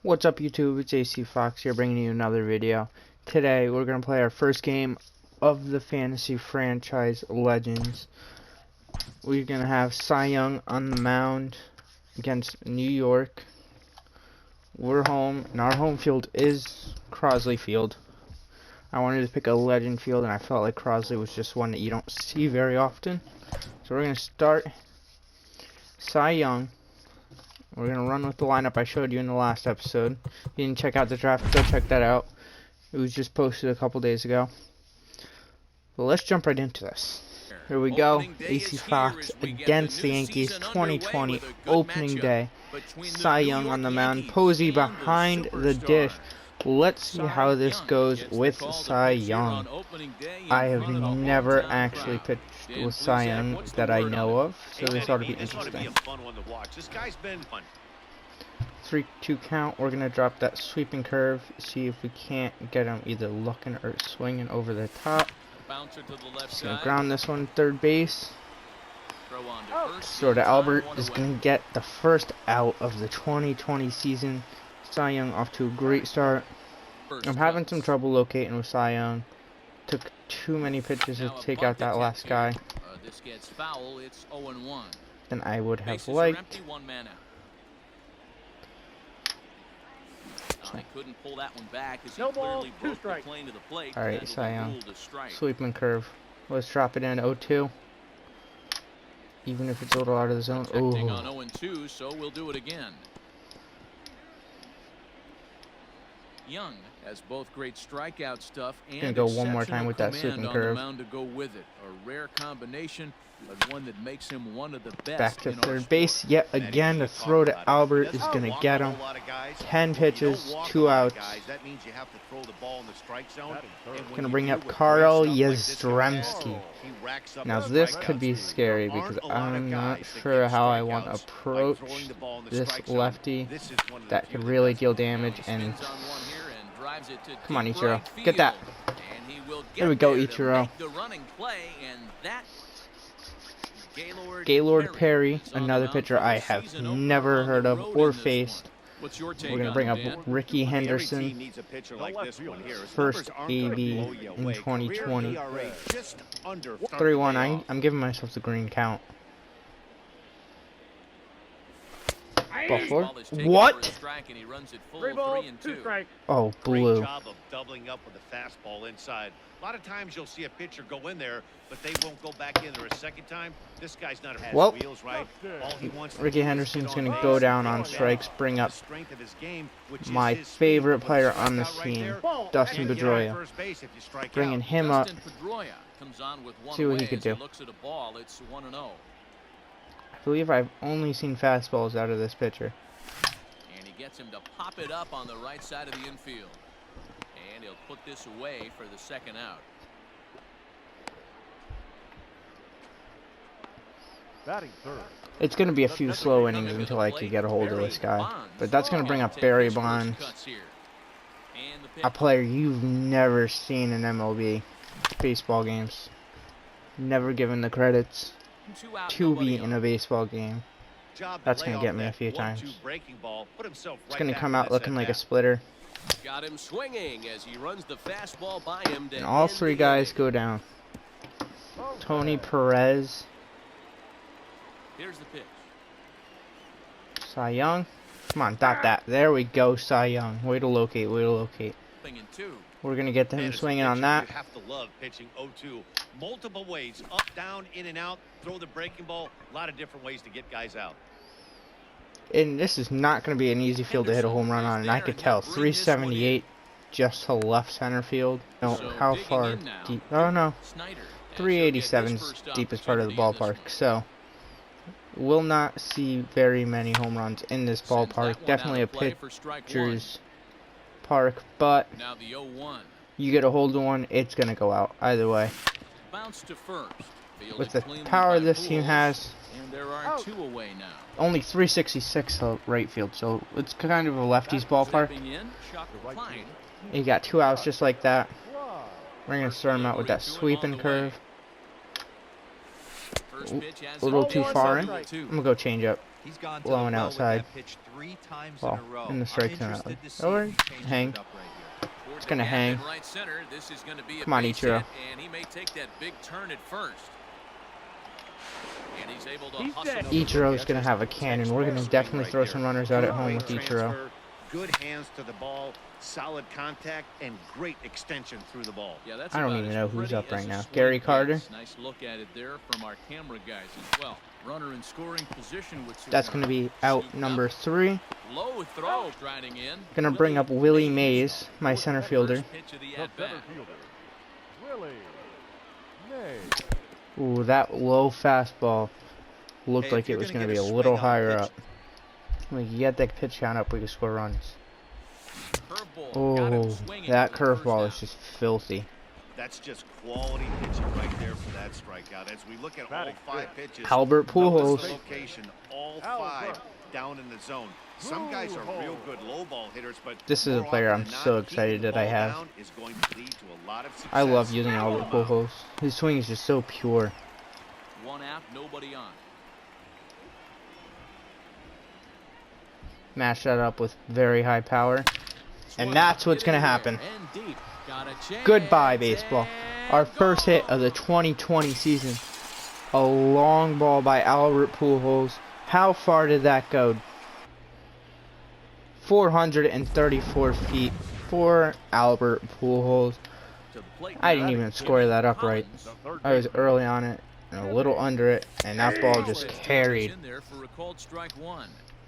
What's up YouTube, it's AC Fox here bringing you another video. Today we're going to play our first game of the fantasy franchise Legends. We're going to have Cy Young on the mound against New York. We're home, and our home field is Crosley Field. I wanted to pick a legend field, and I felt like Crosley was just one that you don't see very often. So we're going to start Cy Young. We're going to run with the lineup I showed you in the last episode. If you didn't check out the draft, go check that out. It was just posted a couple days ago. But let's jump right into this. Here we go. AC Fox against the Yankees 2020 opening day. Cy Young on the mound. Posey behind the dish. Let's see how this goes with Cy Young. I have never actually pitched with Cy Young that I know of, so this ought to be interesting. 3-2 count. We're going to drop that sweeping curve, see if we can't get him either looking or swinging over the top. Just going to ground this one third base. So Albert is going to get the first out of the 2020 season. Cy Young off to a great start. I'm having some trouble locating with Cy Young. Took too many pitches to take out that last guy. This gets foul. It's 0-1. Than I would have liked. I couldn't pull that one back as he clearly broke the plane to the plate. All right, Cy Young. Sweeping curve. Let's drop it in 0-2. Even if it's a little out of the zone. Ooh. On 0-2, so we'll do it again. Young has both great strikeout stuff and gonna go one more time with that sweeping curve. To go with it. A rare combination, but one that makes him one of the best. Back to third base yet again. The throw to Albert is gonna get him. 10 pitches, 2 outs. Gonna bring up Carl Yastrzemski. Now this could be scary because I'm not sure how I want to approach this lefty that could really deal damage. And come on, Ichiro, get that. There we go, Ichiro. Gaylord Perry, another pitcher I have never heard of or faced. We're going to bring up Ricky Henderson, first AB in 2020. 3-1, I'm giving myself the green count. Ball four. What? Oh, blue. Job of doubling up with a fastball inside. A lot of times you'll see a pitcher go in there, but they won't go back in there a second time. This guy's not a well, wheels, right? All he wants Ricky Henderson's going to go down on strikes, bring up my favorite player on the scene, Dustin Pedroia. Bringing him up. See what he could do. I believe I've only seen fastballs out of this pitcher. And he gets him to pop it up on the right side of the infield. And he'll put this away for the second out. It's going to be a few slow innings until I can get a hold of this guy. But that's going to bring up Barry Bonds, a player you've never seen in MLB baseball games. Never given the credits to be in a baseball game. That's going to get me a few times. It's going to come out looking like a splitter. Got him swinging as he runs the fastball by him. And all three guys go down. Tony Perez. Here's the pitch. Cy Young. Come on, dot that. There we go, Cy Young. Way to locate, way to locate. We're going to get him swinging on that. You have to love pitching 0-2. Multiple ways, up, down, in and out, throw the breaking ball. A lot of different ways to get guys out. And this is not going to be an easy field to hit a home run on, and I could tell. 378 just to left center field. No, how far deep? Oh, no. 387's deepest part of the ballpark. So, we'll not see very many home runs in this ballpark. Definitely a pitcher's park, but you get a hold of one, it's going to go out either way. With the power this team has, only 366 to right field, so it's kind of a lefty's ballpark. You got 2 outs just like that. We're going to start him out with that sweeping curve. First pitch has A little it. too far in. Ball two. I'm gonna go change up. He's gone to Blowing the well outside. with that pitch 3 times Well, in a row. in the I'm strike zone. interested to see Or if he changes hang. it up right here. Toward gonna the gap hang. in right center. This is gonna be a Come on, base Ichiro. hit, and he may take that big turn at first. And he's able to hustle. Ichiro's gonna have a cannon. We're gonna definitely throw some runners out at home with Great Ichiro. transfer, good hands to the ball, solid contact, and great extension through the ball. Yeah, that's I don't about even as know who's pretty up right as a now. swing Gary gets. Carter? Nice look at it there from our camera guys as well. Runner in scoring position with That's gonna be out number 3. Low throw striding in. Gonna bring up Willie Mays, my center fielder. First pitch of the at-bat. Ooh, that low fastball looked Hey, like if it you're was gonna gonna get be a a little swing on a higher pitch- up. We can get that pitch count up, we can score runs. Curveball. Got him Oh, swinging that for the first curveball out. is just filthy. That's just quality pitching right there for that strikeout. As we look at all 5 pitches, Albert notice Pujols. the location, all 5 down in the zone. Some guys are real good low ball hitters, but This is a more player often I'm than so not, excited keeping the that I ball have. down is going to lead to a lot of I love success. using Albert Pujols. His swing is just so pure. One out, nobody on. Mash that up with very high power. And that's what's gonna happen. And deep. Got a chance. Goodbye, baseball. Our And first hit of the gone. 2020 season. A long ball by Albert Pujols. How far did that go? 434 feet for Albert Pujols. To the plate I now. didn't even score that upright. I was early on it and a little under it, and that ball just carried. In there for a called strike one.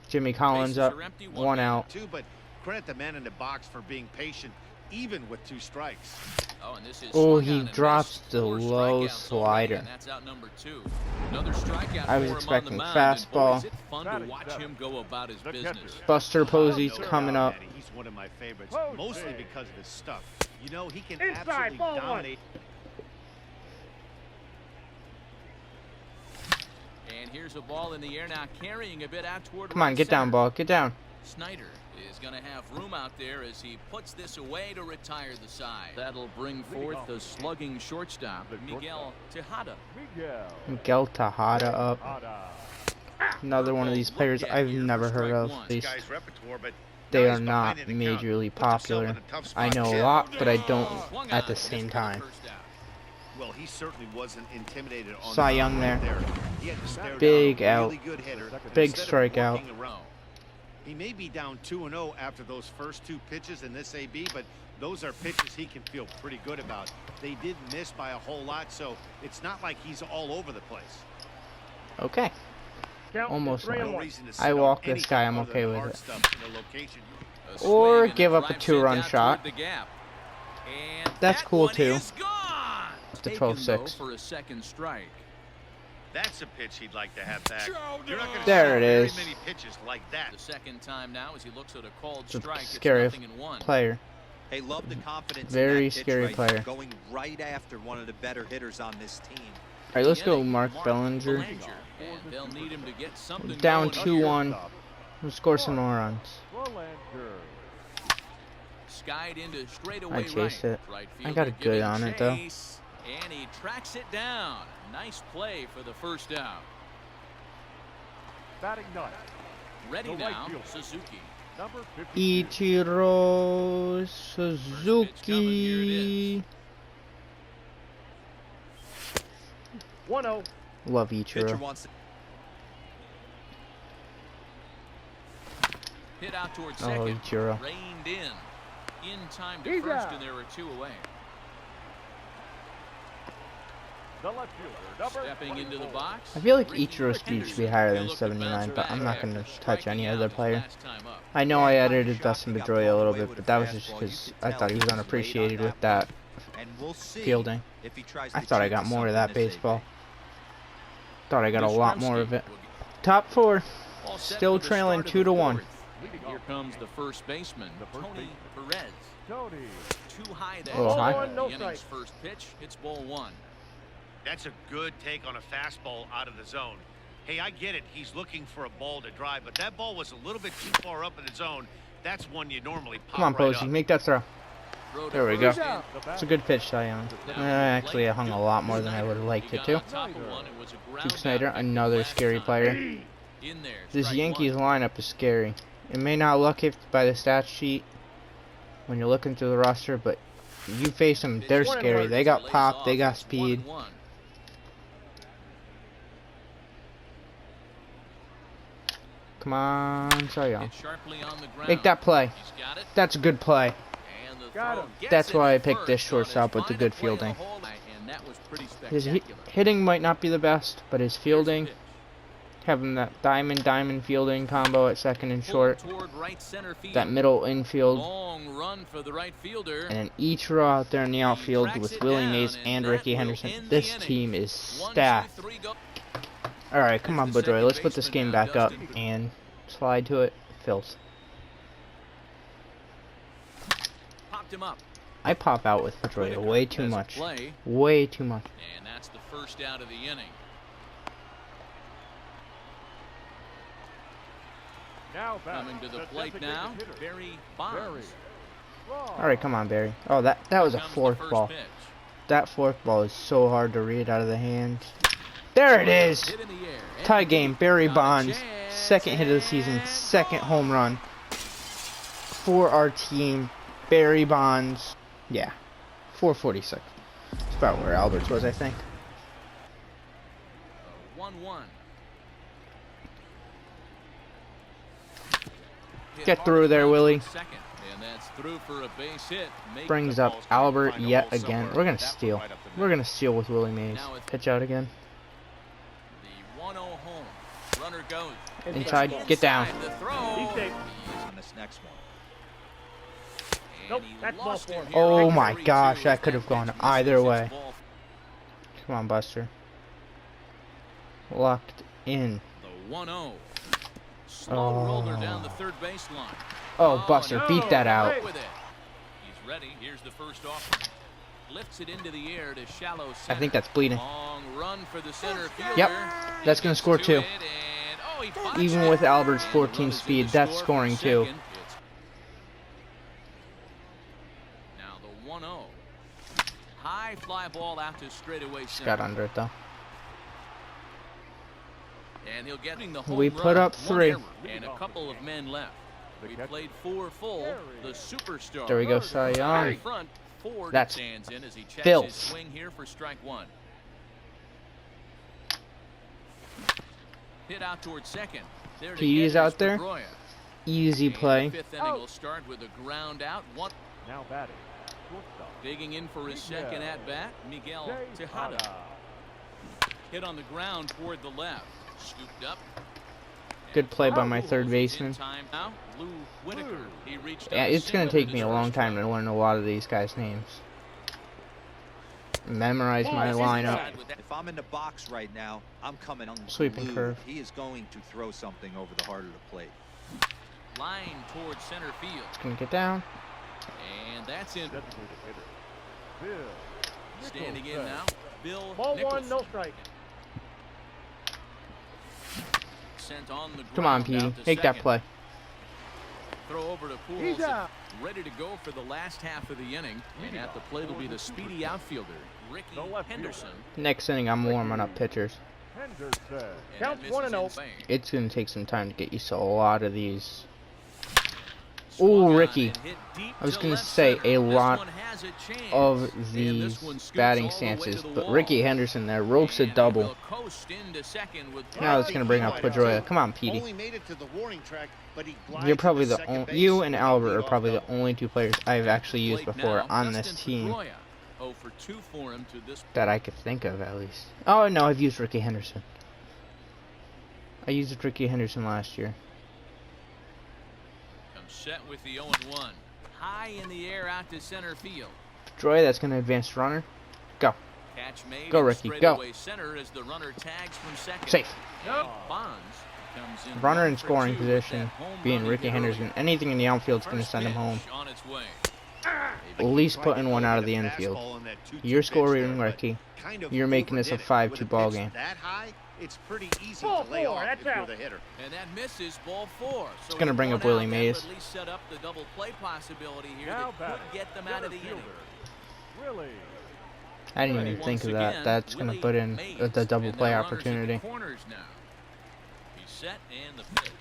Jimmy Collins Bases up, are empty, 1 out. Too, but credit the man in the box for being patient, even with 2 strikes. Oh, and this is Oh, swung he on and drops missed. the 4 low strikeouts slider. already, and that's out number 2. Another strikeout I was for him on the expecting mound, fastball. And boy, is it fun to watch him go about his business. Buster Posey's No coming doubt, up. Manny. He's one of my favorites, mostly because of his stuff. You know, he can absolutely dominate. And here's a ball in the air now, carrying a bit out toward Come on, right get down, center. ball. Get down. Snyder is going to have room out there as he puts this away to retire the side. That'll bring forth the slugging shortstop, Miguel Tejada. Miguel Tejada up. Another one of these players I've never heard of. At least Guy's repertoire, but they now are he's not behind in the count. majorly Puts himself popular. in a tough spot I know to a hit. lot, but I don't Swung at on, the missed same for the time. first out. Well, he certainly wasn't intimidated on Cy the Young mound there. He had to stare Big down a out. really good hitter, and Big instead of strikeout. working around, he may be down 2-0 after those first 2 pitches in this AB, but those are pitches he can feel pretty good about. They did miss by a whole lot, so it's not like he's all over the place. Okay. Almost No one. reason to sit I on walk this anything guy, I'm other okay than with hard it. stuff in a location. A Or swing and give up a drive 2-run sent out shot. toward the gap. And That's that cool, one too. is gone. The Taken, 12-6. though, for a second strike. That's a pitch he'd like to have back. You're not gonna There see it very is. many pitches like that. The second time now as he looks at a called It's a strike. scary It's 0-1. player. Hey, love the confidence Very in that pitch scary right player. there, going right after one of the better hitters on this team. All right, let's go Mark Bellinger. And they'll need him to get something Down going 2-1. We'll score some more runs. Skied into straightaway I chased it. Right I got a fielder good giving on it, though. chase, and he tracks it down. Nice play for the first out. Ready now, Suzuki. Ichiro Suzuki. 1-0. Love Pitcher Ichiro. wants to Hit out towards Oh, second. Ichiro. Reined in. In time to He's first, out. and there were 2 away. Stepping into the box. I feel like Ichiro's speed should be higher than 79, but I'm not going to touch any other player. I know I edited Dustin Pedroia a little bit, but that was just because I thought he was unappreciated with that and we'll see fielding. if he tries I to thought I cheat got to more of something that this baseball. AB. Thought I got a lot more of it. Top 4. Still trailing 2-1. Here comes the first baseman, Tony Perez. Too high that Oh, high. time. No The inning's first pitch, it's ball 1. That's a good take on a fastball out of the zone. Hey, I get it. He's looking for a ball to drive, but that ball was a little bit too far up in the zone. That's one you normally pop Come on, right Posey. up. Make that throw. throw to There we go. first and- It's a good pitch, Cy Young. Actually, I hung a lot more than I would have liked it to. Duke Snyder, another scary player. In there, This strike Yankees one. lineup is scary. It may not look it by the stat sheet when you're looking through the roster, but you face them, they're scary. They got pop, they got speed. 1-1. Come on, Cy Young. Hit sharply on the ground. Make that play. He's got it. That's a good play. And the Got throw him. gets That's it why to I picked this first. shortstop with the Trying good to play fielding. hole, and that was pretty His spectacular. hitting might not be the best, but his fielding, Here's the pitch. having that diamond fielding combo at second and Pulled short, toward right center field. that middle infield, Long run for the right fielder. and then each row out there in the outfield Tracks with it Willie down, Mays and and that Ricky will Henderson. end the This inning. team is 1, 2, stacked. 3, go. Alright, come on, The Boudreaux. Let's second put this baseman game now, back up Dustin. and slide to it. Fills. Popped him up. I pop out with Boudreaux Whitaker way too has a much. play, Way too much. and that's the first out of the inning. Now back. Coming to the plate now, designated hitter. Barry Bonds. Alright, come on, Barry. Oh, that was a Comes the fourth first ball. pitch. That fourth ball is so hard to read out of the hands. There it is! Hit in the air. Tie game, Barry Got a Bonds, chance, second hit of the season, and second gone. home run for our team. Barry Bonds, yeah, 446. It's about where Alberts was, I think. 1-1. Hit Get hard through there, down Willie. towards second, and that's through for a base hit. Make Brings the up ball's gonna Albert find a yet hole again. somewhere. We're gonna That one steal. right up the We're middle. gonna steal with Willie Mays. Now it's- Pitch out again. The 1-0 home. Runner goes. Inside, It's get down. inside the throw. He's safe. He's on this next one. And Nope, he that's ball lost him four. here Oh at my 3-2 gosh, as that could have gone pitch either misses. way. It's ball- Come on, Buster. Locked in. The 1-0. Slow Oh. roller down the third baseline. Oh, Buster, no. beat that out. With it. He's ready. Here's the first offer. Lifts it into the air to shallow I center. think that's bleeding. Long run for the center fielder. Yep, that's He gonna gets score to too. it, and, oh, he finds Even it. with Albert's And the 14 run is in speed, to that's score for scoring too. second. It's- Now the 1-0. High fly ball out to straightaway Just center. got under it though. And he'll get the home We run. put up One 3. error and a couple of men left. We played 4 full. The superstar. There we go, Cy In Young. front, Ford That's stands in as he checks filth. his swing here for strike 1. Hit out towards second. There to He's get out is there. Pedroia. Easy And play. The 5th inning will start with a ground out. One Now batting. Shortstop. digging in for his second at bat. Miguel Tejada. Tejada. Hit on the ground toward the left. Scooped up. Good play by my third baseman. Time now, Lou Whitaker. He reached Yeah, out it's gonna single take to me a his long first time run. to learn a lot of these guys' names. Memorize my lineup. If I'm in the box right now, I'm coming on Sweeping glued. curve. He is going to throw something over the heart of the plate. Line towards center field. Gonna get down. And that's in. Designated hitter. Bill. Standing in Nicholson. now, Bill Ball Nicholson. 1, no strike. Sent on the ground Come on, Petey. out to Make that second. play. Throw over to Pools. He's out. Ready to go for the last half of the inning. And at the plate will be the speedy outfielder, Ricky The left fielder. Henderson. Next inning, I'm warming up pitchers. Henderson. And Counts that 1-0. misses in vain. It's gonna take some time to get used to a lot of these. Swung Ooh, on Ricky. and hit deep I was to gonna left say center. a This lot one has a chance. of And this these one scoops batting all the way to stances, the but wall. Ricky Henderson there ropes a And he double. will coast into second with Now it's gonna bring up Pedroia. Come on, Petey. Only made it to the warning track, but he glides You're probably to the second only. base You with and a Albert are leadoff probably the double. only 2 players I've actually used Plate before now, on this Dustin team Pedroia. 0 for 2 for him to this that I could think of at least. Oh no, I've used Ricky Henderson. I used Ricky Henderson last year. comes set with the 0-1. High in the air out to center field. Troy, that's gonna advance runner. Go. Catch made Go, in Ricky, go. straightaway center as the runner tags from second. Safe. And Bonds comes in Runner in 1 for scoring 2 with position, that home being run he Ricky hit Henderson. earlier. Anything in the outfield's gonna First send him home. pitch on its way. At least Tried to putting one go out with of the a infield. fastball on that 2-2 You're pitch scoring, there, but Ricky. kind of You're making this a overdid it. 5-2 With a ball pitch game. That high, it's pretty easy to lay off if you're the hitter. And that misses ball 4. So gonna bring up Willie Mays. At least set up the double play possibility here Now that could batting, get them out of the inning. Willie. I didn't even think of that. That's going to put in the double play opportunity. He's set and the pitch.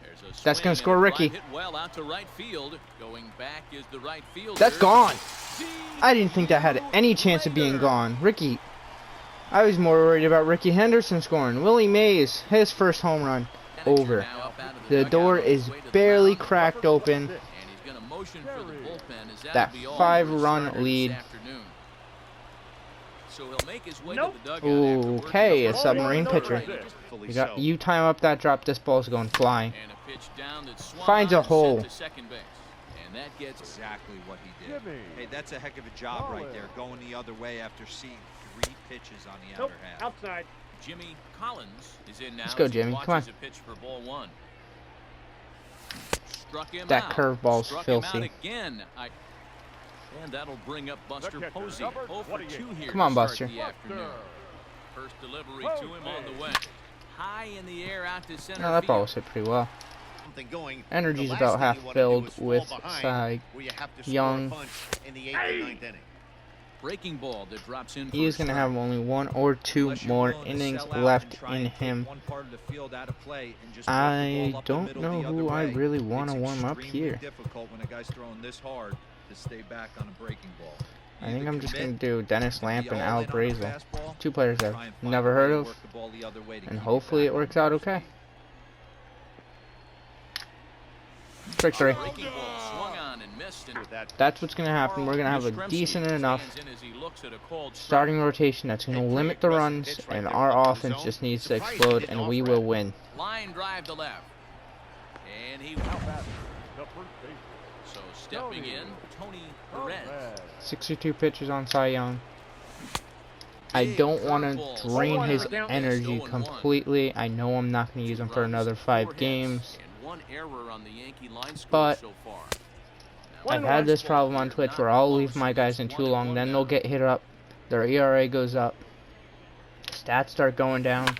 There's a That's going to swing score and a Ricky. fly hit well out to right field. Going back is the right fielder. That's gone. I didn't think that had any chance of being gone. Ricky. I was more worried about Ricky Henderson scoring. Willie Mays, his first home run. Over. The door is barely cracked open. That 5-run lead. So he'll make his way to the dugout. Okay, a submarine pitcher. You time up that drop, this ball's going flying. And a pitch down that swung Finds a on, hole. sent to second base. And that gets Exactly what he did. Jimmy. Hey, that's a heck of a job right there, going the other way after seeing 3 pitches on the outer half. Outside. Jimmy Collins is in now. Let's go, as he Jimmy. Come on. watches a pitch for ball 1. Struck him That out. curveball's Struck him out filthy. again. And that'll bring up Buster The catcher, Posey. number 0 for 2 here. Come on, to start Buster. the afternoon. First delivery to him on the way. High in the air out to center No, that ball field. was hit pretty well. Going. Energy's The about last half thing you wanna do filled is fall with behind, Cy where you have to score Young. a bunch in the 8th and 9th inning. Breaking ball that drops in. He is going to have only 1 or 2 Unless you're more willing to innings sell out left and try in and take him. one part of the field out of play and just work the I ball up the don't middle know the other who I way. really want to It's warm up extremely here. difficult when a guy's throwing this hard to stay back on a breaking ball. I think Either I'm just going commit to do Dennis and Lamp be and all Al in on a Brazel. fastball, 2 players try I've and find never a heard way to of. work the ball the other way to And keep hopefully back it on works the out first okay. base. Trick 3. Breaking ball swung on and missed. And That's what's going to happen. We're going to have a decent enough starting rotation that's going to limit the runs, and our offense just needs to explode, and we will win. Line drive to left. And he Now batting, the first baseman. so stepping in, Tony Perez. 62 pitches on Cy Young. I don't want to drain his energy completely. I know I'm not going to use him for another 5 games. And 1 error on the Yankee line score But so far. I've had this problem on Twitch where I'll leave my guys in too long, then they'll get hit up, their ERA goes up, stats start going down,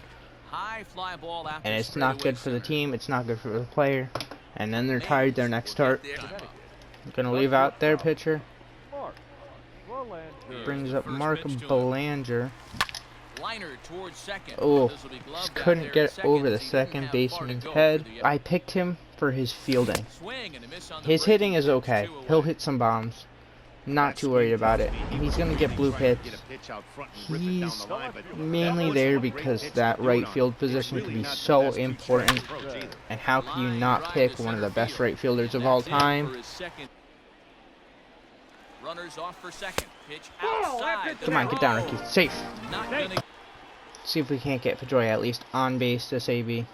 High fly ball out and to it's not good for the straightaway team, it's not good for the player, and then they're tired their next start. center. I'm going to leave out their pitcher, Mark. Verlander. brings up Mark Belanger. Liner towards second. Oh, This will be gloved just out couldn't there get at second over the as he didn't second have far to baseman's go head. for the I picked him for his fielding. swing and a miss on the His breaking hitting is pitch, okay. 2 away. He'll hit some bombs. Not too worried about it. He's going to get blue hits. He's mainly there because that right field position can be so important. And how can you not pick one of the best right fielders of all time? Runners off for second. Pitch outside. Come on, get down, Ricky. Safe. Not gonna See if we can't get Pedroia at least on base this AB.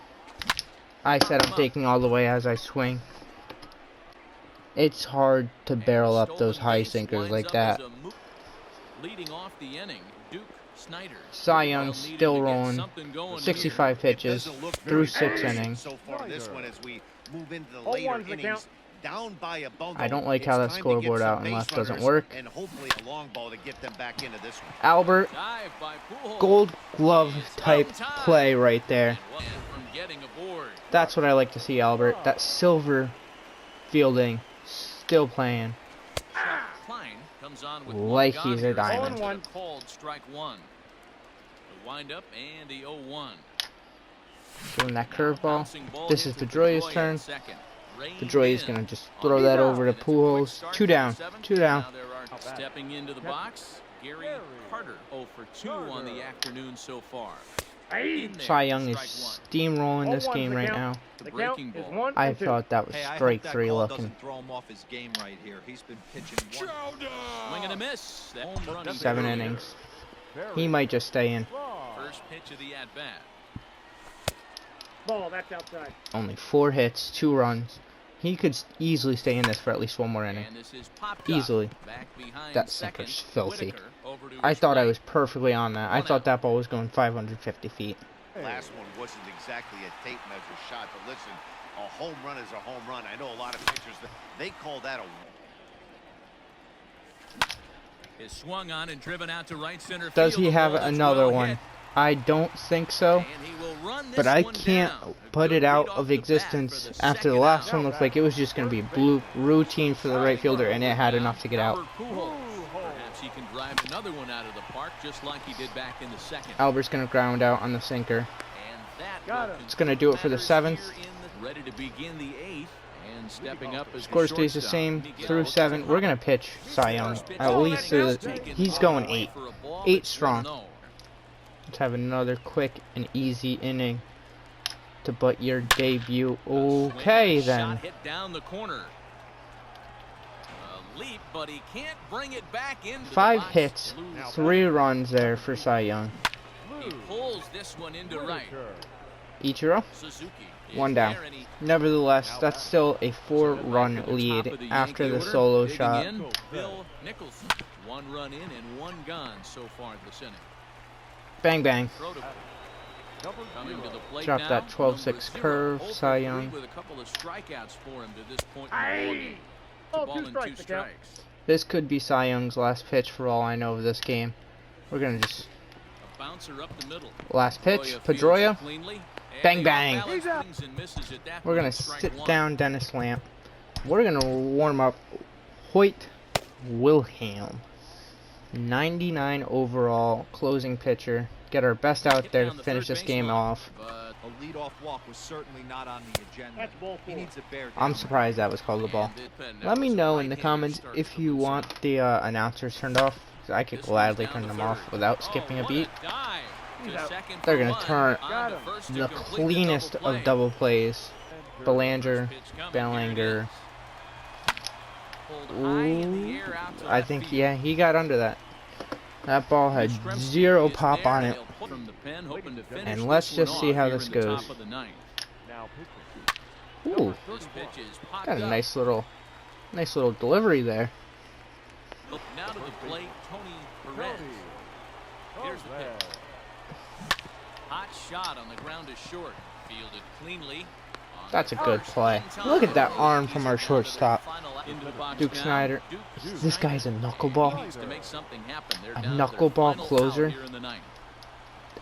I said I'm taking all the way as I swing. It's hard to barrel up those high sinkers like that. Leading off the inning, Duke Snyder. Cy Young still rolling. 65 pitches through 6 innings. So far this one as we move into the later innings, down by a bundle. I don't like how that scoreboard out and left doesn't work. And hopefully a long ball to get them back into this one. Albert, Dive by Pujols. gold glove type play right there. And one from getting aboard. That's what I like to see, Albert. That silver fielding still playing. Klein comes on with Like one he's a gone here. diamond. 0-1. Called strike 1. The windup and the 0-1. Doing that curveball. Bouncing ball This here is to Pedroia's Pedroia turn. at second. Reined Pedroia's in. going to just throw that over to And it's a quick Pujols. start 2 to down. the 7th. 2 down. Now there are stepping into the box. Gary Carter 0 for 2 on the afternoon so far. In there, Cy Young is strike steamrolling this game right now.1. The breaking ball. I thought that was Hey, I hope strike that 3 call looking. doesn't throw him off his game right here. He's been pitching one. Swing and a miss. That home run. 7 innings. He might just stay in. First pitch of the at bat. Ball, that's outside. Only 4 hits, 2 runs. He could easily stay in this for at least 1 more inning. And this is popped Easily. up. Back behind That second. sinker's filthy. Whitaker over to I his thought I right. was perfectly on that. I 1 thought out. that ball was going 550 feet. Last one wasn't exactly a tape measure shot, but listen, a home run is a home run. I know a lot of pitchers, they call that a... Is swung on and driven out to right center Does field. he The have ball is another well one? hit. I don't think so. And he will run But this I one can't down. put Good it out lead off of the bat existence for the after the second last out. one looked like it was just going to be blue routine for the right fielder, and it had enough to get out. Albert Pujols. Perhaps he can drive another one out of the park just like he did back in the second. Albert's going to ground out on the sinker. And that Got will him. It's going to do it for the matters 7th. here in the- Ready to begin the 8th and stepping up as Score the stays the shortstop, same Miguel through 7. We're going to pitch Cy Young at least through the, he's going 8. 8 strong. Let's have another quick and easy inning to butt your debut. Okay, then. Shot hit down the corner. A leap, but he can't bring it back into the 5 box. hits, 3 runs there for Cy Young. He pulls this one into right. Ichiro, Suzuki is 1 down. there, and he Nevertheless, that's still a 4-run back at the top lead of the after Yankee the order, solo digging shot. in, Bill Nicholson. 1 run in and 1 gone so far this inning. Bang, bang. Coming to the plate Drop now, that 12-6 number 0, curve, 0 for Cy 3 Young. with a couple of strikeouts for him to this point in the ballgame. Ball and 2 strikes. This could be Cy Young's last pitch for all I know of this game. We're going to just... A bouncer up the middle. Last pitch, fields Pedroia. cleanly, and Bang, the bang. off-balance swings and misses at that We're going point, to strike sit 1. down Dennis Lamp. We're going to warm up Hoyt Wilhelm. 99 overall closing pitcher. Get our best out Hit there down to the finish third this base game line, off. but A leadoff walk was certainly not on the agenda. That's ball He 4. needs to bear down. I'm surprised that was called the ball. Let me know in the comments if you want the announcers turned off. 'Cause I could gladly turn them off without skipping a beat. They're going to turn Got him. the cleanest of double plays. Belanger, Bellinger. Ooh, I think, yeah, he got under that. That ball had 0 pop on it. And let's just see how this goes. Now pitching. Ooh, got a nice little delivery there. Now to the plate, Tony Perez. Here's the pitch. Hot shot on the ground is short. Fielded cleanly. That's a good play. Look at that arm from our shortstop. Duke Snyder. This guy's a knuckleball. A knuckleball closer.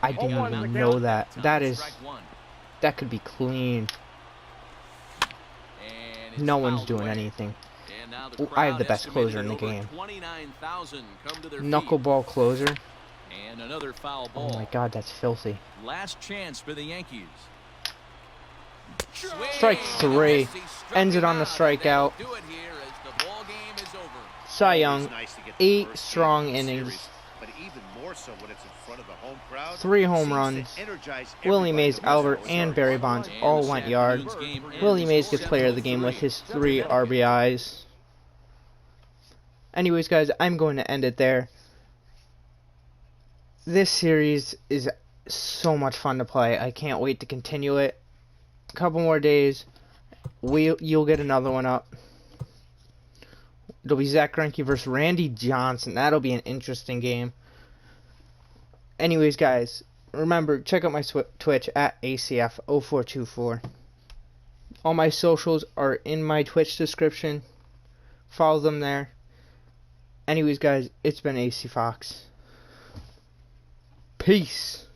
I didn't even know that. That could be clean. No one's doing anything. Ooh, I have the best closer in the game. Knuckleball closer. And another foul Oh ball. my god, that's filthy. Last chance for the Yankees. Strike 3. Ends it on the strikeout. Cy Young, 8 strong innings. But even more so when it's in front of the home crowd. 3 home runs. Willie Mays, Albert, and Barry Bonds all went yard. Willie Mays gets player of the game with his 3 RBIs. Anyways, guys, I'm going to end it there. This series is so much fun to play. I can't wait to continue it. A couple more days, you'll get another one up. It'll be Zach Greinke versus Randy Johnson. That'll be an interesting game. Anyways, guys, remember, check out my Twitch at ACF0424. All my socials are in my Twitch description. Follow them there. Anyways, guys, it's been AC Fox. Peace.